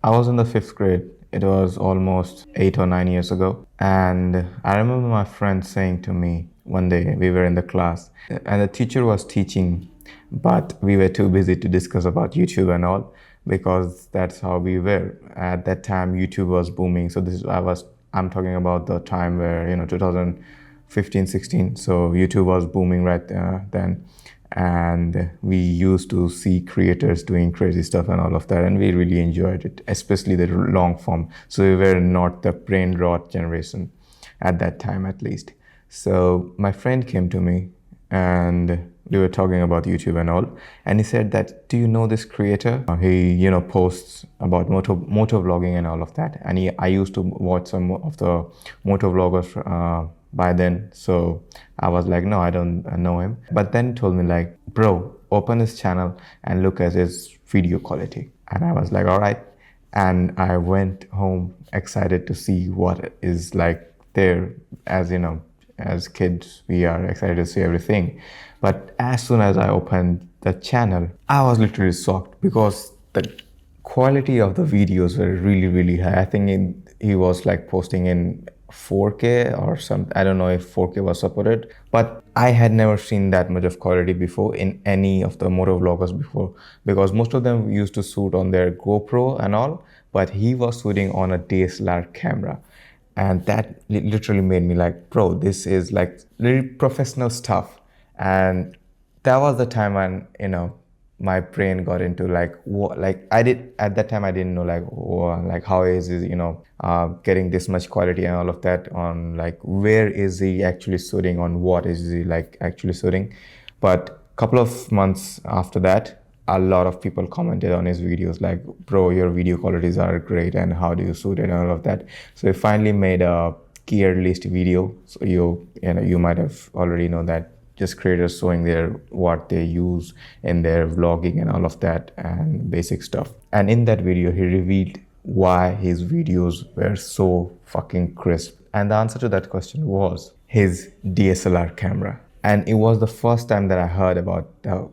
I was in the fifth grade. It was almost 8 or 9 years ago. And I remember my friend saying to me one day, we were in the class, and the teacher was teaching, but we were too busy to discuss about YouTube and all because that's how we were. At that time, YouTube was booming. So I'm talking about the time where, 2015, 16. So YouTube was booming right then, and we used to see creators doing crazy stuff and all of that, and we really enjoyed it, especially the long form. So we were not the brain rot generation at that time, at least. So my friend came to me, and we were talking about YouTube and all, and he said that, do you know this creator? He posts about motor vlogging and all of that, and I used to watch some of the motor vloggers by then. So I was like, no, I don't know him. But then he told me like, bro, open his channel and look at his video quality. And I was like, all right. And I went home excited to see what is like there. As kids, we are excited to see everything. But as soon as I opened the channel, I was literally shocked because the quality of the videos were really, really high. I think he was like posting in 4K or some, I don't know if 4K was supported, but I had never seen that much of quality before in any of the motor vloggers before, because most of them used to shoot on their GoPro and all, but he was shooting on a DSLR camera. And that literally made me like, bro, this is like really professional stuff. And that was the time when, my brain got into like, what, like I did at that time, I didn't know like, like how is he, getting this much quality and all of that on like, where is he actually shooting, on what is he like actually shooting. But a couple of months after that, a lot of people commented on his videos like, bro, your video qualities are great and how do you shoot it and all of that. So he finally made a gear list video. So you might have already know that, just creators showing what they use in their vlogging and all of that and basic stuff. And in that video, he revealed why his videos were so fucking crisp. And the answer to that question was his DSLR camera. And it was the first time that I heard about the,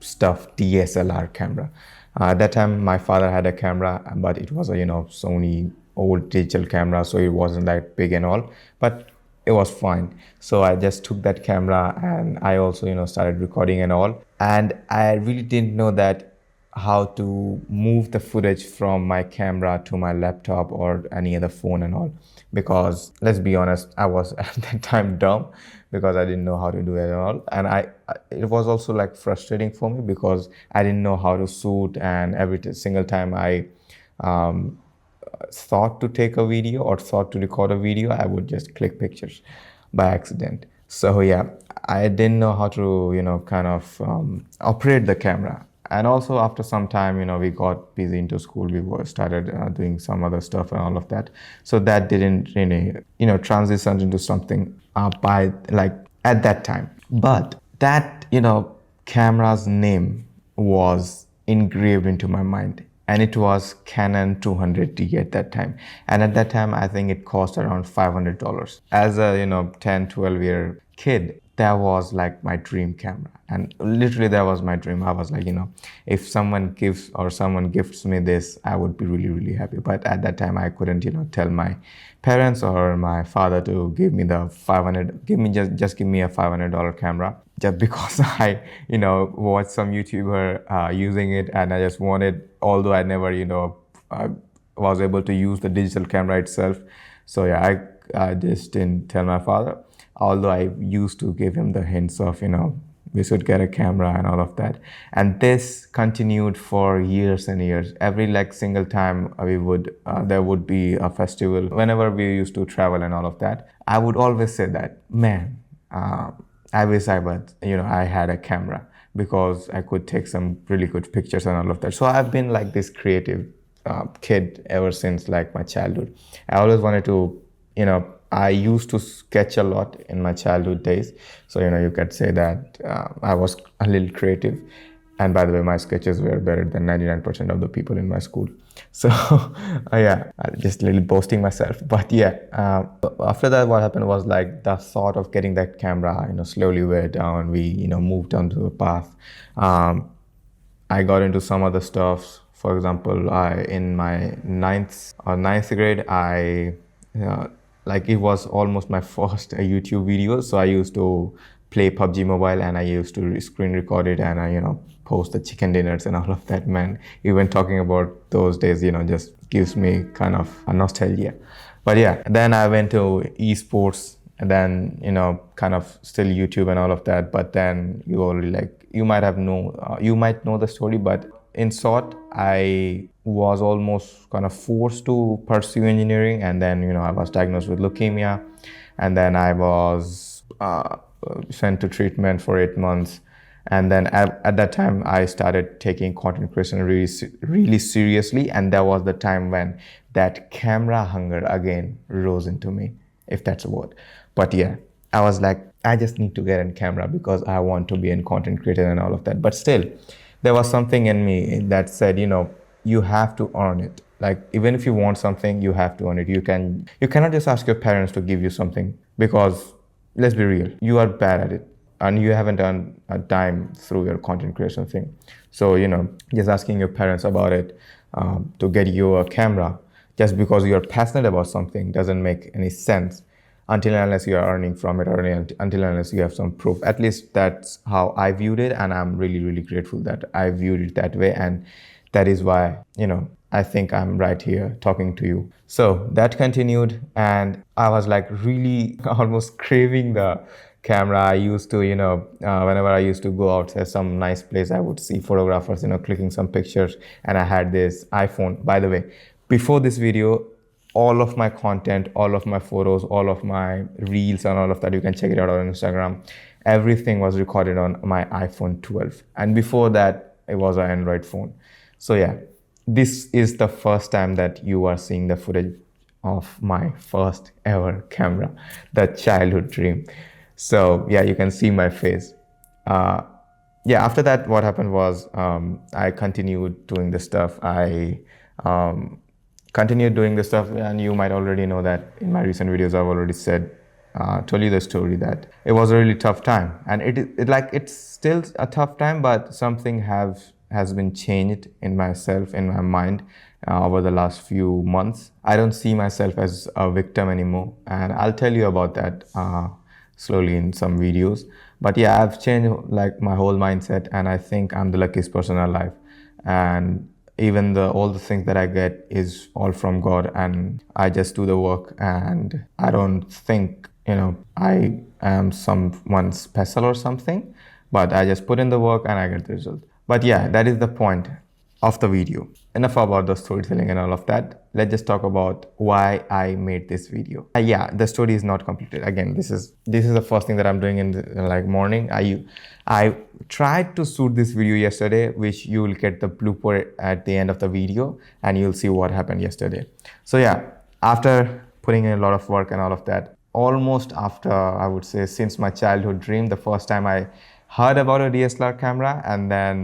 stuff DSLR camera. At that time, my father had a camera, but it was a, Sony old digital camera. So it wasn't that big and all, but it was fine. So I just took that camera and I also, started recording and all. And I really didn't know that how to move the footage from my camera to my laptop or any other phone and all. Because let's be honest, I was at that time dumb because I didn't know how to do it and all. And it was also like frustrating for me because I didn't know how to shoot, and every single time I thought to take a video or thought to record a video, I would just click pictures by accident. So yeah, I didn't know how to, kind of operate the camera. And also after some time, we got busy into school. We started doing some other stuff and all of that. So that didn't really, transition into something by like at that time. But that, camera's name was engraved into my mind. And it was Canon 200D at that time. And at that time, I think it cost around $500. As a, 10, 12-year kid, that was like my dream camera. And literally that was my dream. I was like, if someone gifts me this, I would be really, really happy. But at that time, I couldn't, tell my parents or my father to give me the just give me a $500 camera, just because I, watched some YouTuber using it, and I just wanted, although I never, was able to use the digital camera itself. So yeah, I just didn't tell my father, although I used to give him the hints of, we should get a camera and all of that. And this continued for years and years. Every like single time there would be a festival, whenever we used to travel and all of that, I would always say that, man, I wish I had a camera, because I could take some really good pictures and all of that. So I've been like this creative kid ever since like my childhood. I always wanted to, I used to sketch a lot in my childhood days. So, you could say that I was a little creative. And by the way, my sketches were better than 99% of the people in my school. So, yeah, just a little boasting myself. But yeah, after that, what happened was like the thought of getting that camera, slowly wear down. We, moved on to a path. I got into some other stuff. For example, in my ninth grade, like it was almost my first YouTube video. So I used to play PUBG Mobile and I used to screen record it and I post the chicken dinners and all of that. Man, even talking about those days, just gives me kind of a nostalgia. But yeah, then I went to esports and then, kind of still YouTube and all of that. But then you already you might know the story, but in short, I was almost kind of forced to pursue engineering, and then I was diagnosed with leukemia, and then I was sent to treatment for 8 months, and then at that time I started taking content creation really seriously, and that was the time when that camera hunger again rose into me, if that's a word. But yeah, I was like, I just need to get in camera because I want to be in content creator and all of that. But still, there was something in me that said, you have to earn it. Like, even if you want something, you have to earn it. You cannot just ask your parents to give you something, because let's be real, you are bad at it and you haven't earned a dime through your content creation thing. So, just asking your parents about it, to get you a camera just because you're passionate about something doesn't make any sense until and unless you are earning from it, or until and unless you have some proof. At least that's how I viewed it, and I'm really, really grateful that I viewed it that way. And that is why, I think I'm right here talking to you. So that continued, and I was like really almost craving the camera. I used to, whenever I used to go out to some nice place, I would see photographers, clicking some pictures, and I had this iPhone. By the way, before this video, all of my content, all of my photos, all of my reels and all of that, you can check it out on Instagram. Everything was recorded on my iPhone 12. And before that, it was an Android phone. So yeah, this is the first time that you are seeing the footage of my first ever camera, the childhood dream. So yeah, you can see my face. Yeah, after that, what happened was, I continued doing this stuff. I continued doing this stuff, and you might already know that in my recent videos I've already told you the story that it was a really tough time, and it's still a tough time, but something has been changed in myself, in my mind, over the last few months. I don't see myself as a victim anymore, and I'll tell you about that slowly in some videos. But yeah, I've changed like my whole mindset, and I think I'm the luckiest person alive. And even all the things that I get is all from God, and I just do the work, and I don't think, I am someone special or something, but I just put in the work and I get the result. But yeah, that is the point of the video. Enough about the storytelling and all of that. Let's just talk about why I made this video. Yeah, the story is not completed. Again, this is the first thing that I'm doing in the morning. I tried to shoot this video yesterday, which you will get the blooper at the end of the video, and you'll see what happened yesterday. So yeah, after putting in a lot of work and all of that, almost after, I would say, since my childhood dream, the first time I heard about a DSLR camera, and then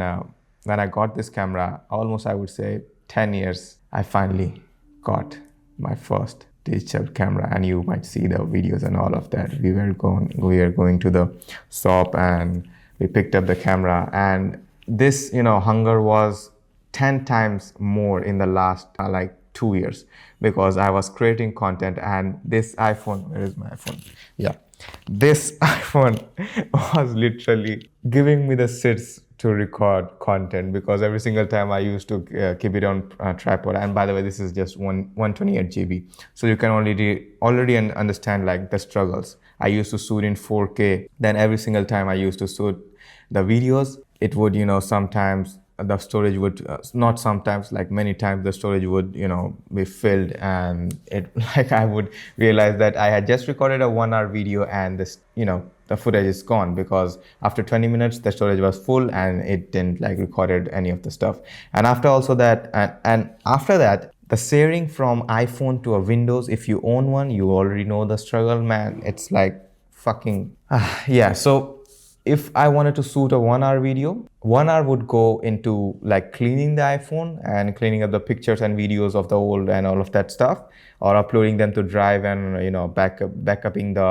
when I got this camera, almost I would say 10 years, I finally got my first digital camera. And you might see the videos and all of that. We were going to the shop and we picked up the camera, and this hunger was 10 times more in the last 2 years, because I was creating content, and this iPhone, where is my iPhone? Yeah, this iPhone was literally giving me the sits to record content, because every single time I used to keep it on a tripod. And by the way, this is just 128 GB, so you can already understand like the struggles. I used to shoot in 4K, then every single time I used to shoot the videos, it would sometimes the storage would not sometimes, like many times, the storage would be filled, and it I would realize that I had just recorded a 1 hour video, and this the footage is gone, because after 20 minutes the storage was full and it didn't recorded any of the stuff. And after also that, and after that, the sharing from iPhone to a Windows, if you own one, you already know the struggle, man. It's like fucking yeah. So if I wanted to shoot a 1 hour video, 1 hour would go into cleaning the iPhone and cleaning up the pictures and videos of the old and all of that stuff, or uploading them to Drive and backupping the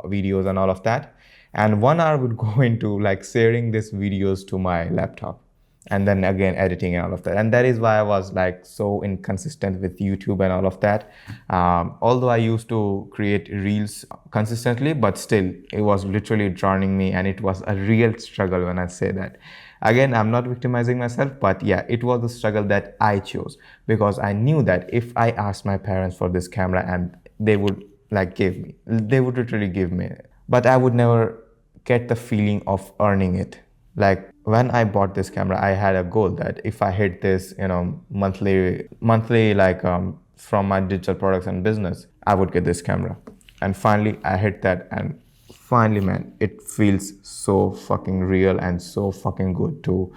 videos and all of that. And 1 hour would go into sharing these videos to my laptop. and then again editing and all of that. And that is why I was like so inconsistent with YouTube and all of that. Although I used to create reels consistently, but still it was literally drowning me, and it was a real struggle when I say that. Again, I'm not victimizing myself, but yeah, it was the struggle that I chose, because I knew that if I asked my parents for this camera, and they would like they would literally give me, but I would never get the feeling of earning it. Like when I bought this camera, I had a goal that if I hit this, monthly like from my digital products and business, I would get this camera. And finally I hit that, and finally, man, it feels so fucking real and so fucking good to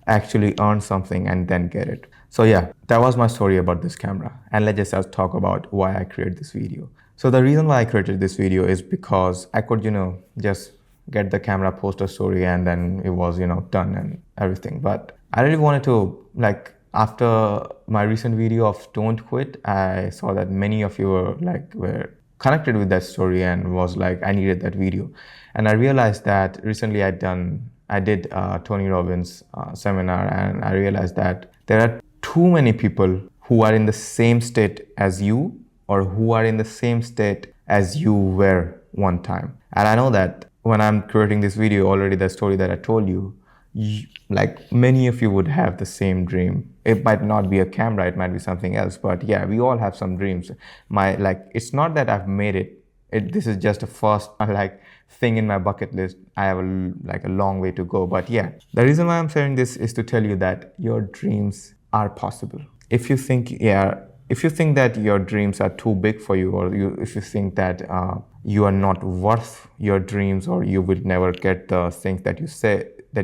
actually earn something and then get it. So yeah, that was my story about this camera. And let's just talk about why I created this video. So the reason why I created this video is because I could, just get the camera, post a story, and then it was, done and everything. But I really wanted to, like, after my recent video of Don't Quit, I saw that many of you were connected with that story and was like, I needed that video. And I realized that recently I did Tony Robbins seminar, and I realized that there are too many people who are in the same state as you, or who are in the same state as you were one time. And I know that when I'm creating this video, already the story that I told you, like many of you would have the same dream. It might not be a camera, it might be something else, but yeah, we all have some dreams. It's not that I've made it. This is just a first thing in my bucket list. I have a long way to go, but yeah, the reason why I'm sharing this is to tell you that your dreams are possible. If you think that your dreams are too big for you, or if you think that you are not worth your dreams, or you will never get the things that you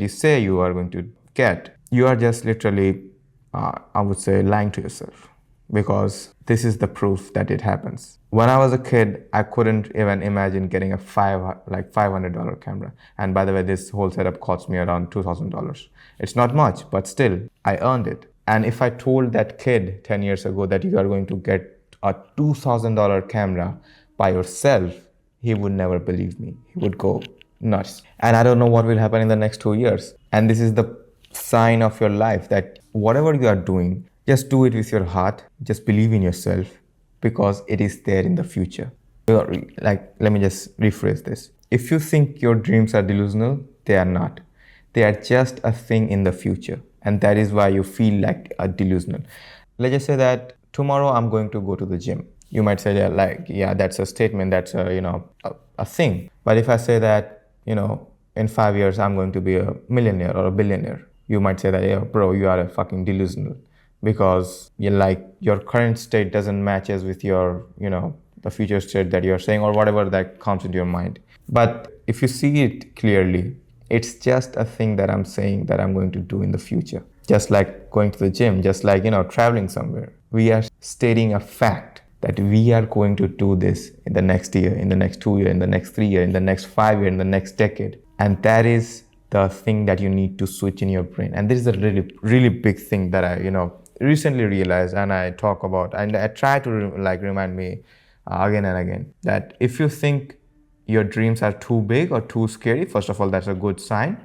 say you are going to get, you are just literally, I would say, lying to yourself, because this is the proof that it happens. When I was a kid, I couldn't even imagine getting a $500 camera. And by the way, this whole setup cost me around $2,000. It's not much, but still, I earned it. And if I told that kid 10 years ago that you are going to get a $2,000 camera by yourself, he would never believe me. He would go nuts. And I don't know what will happen in the next 2 years. And this is the sign of your life, that whatever you are doing, just do it with your heart. Just believe in yourself, because it is there in the future. Let me just rephrase this. If you think your dreams are delusional, they are not. They are just a thing in the future. And that is why you feel like a delusional. Let's just say that tomorrow I'm going to go to the gym. You might say that yeah, that's a statement, that's a thing. But if I say that, in 5 years I'm going to be a millionaire or a billionaire, you might say that, yeah, bro, you are a fucking delusional, because your current state doesn't matches with your, the future state that you're saying, or whatever that comes into your mind. But if you see it clearly, it's just a thing that I'm saying that I'm going to do in the future. Just like going to the gym, just like, traveling somewhere. We are stating a fact that we are going to do this in the next year, in the next 2 years, in the next 3 years, in the next 5 years, in the next decade. And that is the thing that you need to switch in your brain. And this is a really, really big thing that I, recently realized, and I talk about, and I try to remind me again and again, that if you think your dreams are too big or too scary, first of all, that's a good sign.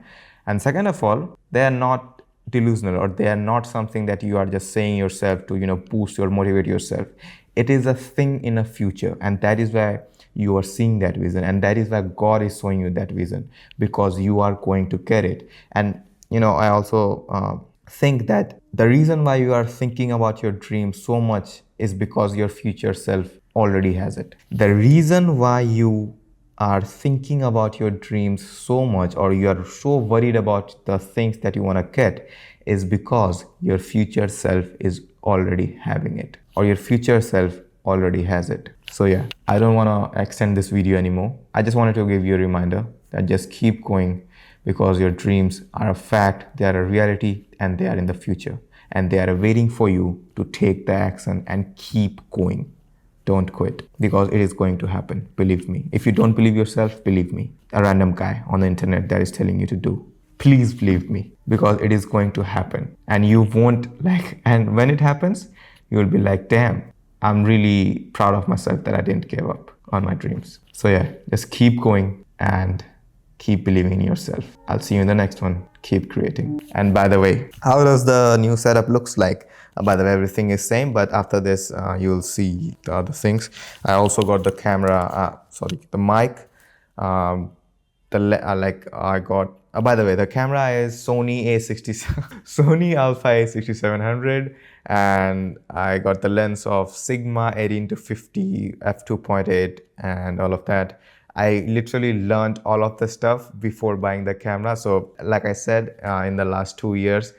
And second of all, they are not delusional, or they are not something that you are just saying yourself to, boost or motivate yourself. It is a thing in a future, and that is why you are seeing that vision, and that is why God is showing you that vision, because you are going to get it. And, I also think that the reason why you are thinking about your dream so much is because your future self already has it. The reason why you are thinking about your dreams so much, or you are so worried about the things that you want to get, is because your future self is already having it, or your future self already has it. So yeah, I don't want to extend this video anymore. I just wanted to give you a reminder that just keep going, because your dreams are a fact, they are a reality, and they are in the future, and they are waiting for you to take the action and keep going. Don't quit, because it is going to happen. Believe me. If you don't believe yourself, believe me. A random guy on the internet that is telling you to do. Please believe me, because it is going to happen. And you won't and when it happens, you will be like, damn, I'm really proud of myself that I didn't give up on my dreams. So yeah, just keep going, and keep believing in yourself. I'll see you in the next one. Keep creating. And by the way, how does the new setup looks like? By the way, everything is same, but after this, you'll see the other things. I also got the camera, the mic. Like I got. By the way, the camera is Sony A67, Sony Alpha A6700, and I got the lens of Sigma 18 to 50 f2.8 and all of that. I literally learned all of the stuff before buying the camera. So like I said, in the last 2 years,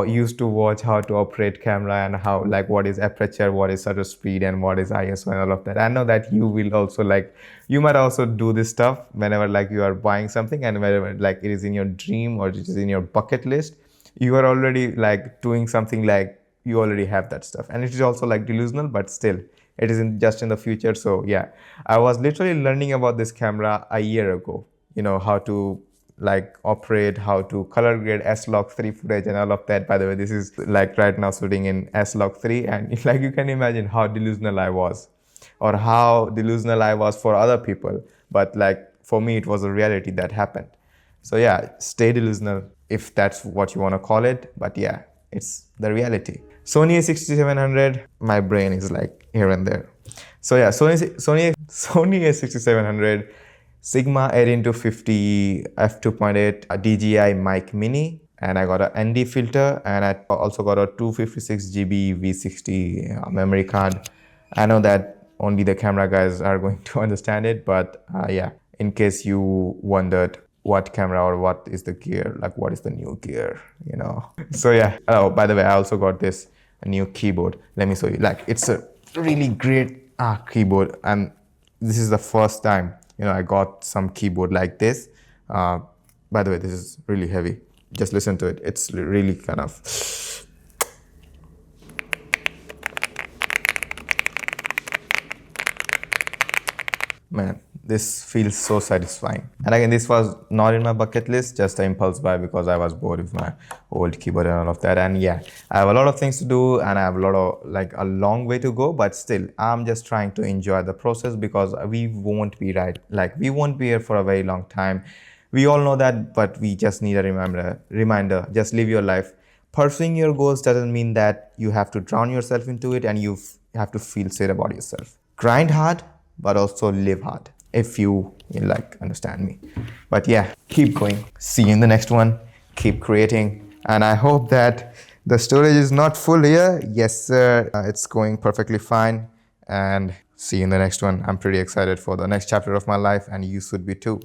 used to watch how to operate camera and how, like, what is aperture, what is shutter speed, and what is ISO and all of that. I know that you will also, like, you might also do this stuff whenever, like, you are buying something and whenever, like, it is in your dream or it is in your bucket list, you are already, like, doing something, like, you already have that stuff. And it is also, like, delusional, but still it isn't just in the future. So yeah, I was literally learning about this camera a year ago, how to, like, operate, how to color grade S-Log3 footage and all of that. By the way, this is, like, right now shooting in S-Log3, and like, you can imagine how delusional I was, or how delusional I was for other people, but, like, for me it was a reality that happened. So yeah, stay delusional if that's what you want to call it, but yeah, it's the reality. Sony A6700, my brain is, like, here and there. So yeah, Sony A6700, Sigma 18 to 50 f2.8 DJI mic mini, and I got an ND filter, and I also got a 256 GB V60 memory card. I know that only the camera guys are going to understand it, but yeah, in case you wondered what camera or what is the gear, like, what is the new gear, So yeah. Oh, by the way, I also got this new keyboard. Let me show you. Like, it's a really great keyboard, and this is the first time I got some keyboard like this. By the way, this is really heavy. Just listen to it. It's really kind of, man, this feels so satisfying. And again, this was not in my bucket list, just an impulse buy because I was bored with my old keyboard and all of that. And yeah, I have a lot of things to do, and I have a long way to go, but still, I'm just trying to enjoy the process, because we won't be we won't be here for a very long time. We all know that, but we just need a reminder. Just live your life. Pursuing your goals doesn't mean that you have to drown yourself into it and you have to feel sad about yourself. Grind hard, but also live hard, if you understand me. But yeah, keep going. See you in the next one. Keep creating. And I hope that the storage is not full here. Yes, sir. It's going perfectly fine. And see you in the next one. I'm pretty excited for the next chapter of my life, and you should be too.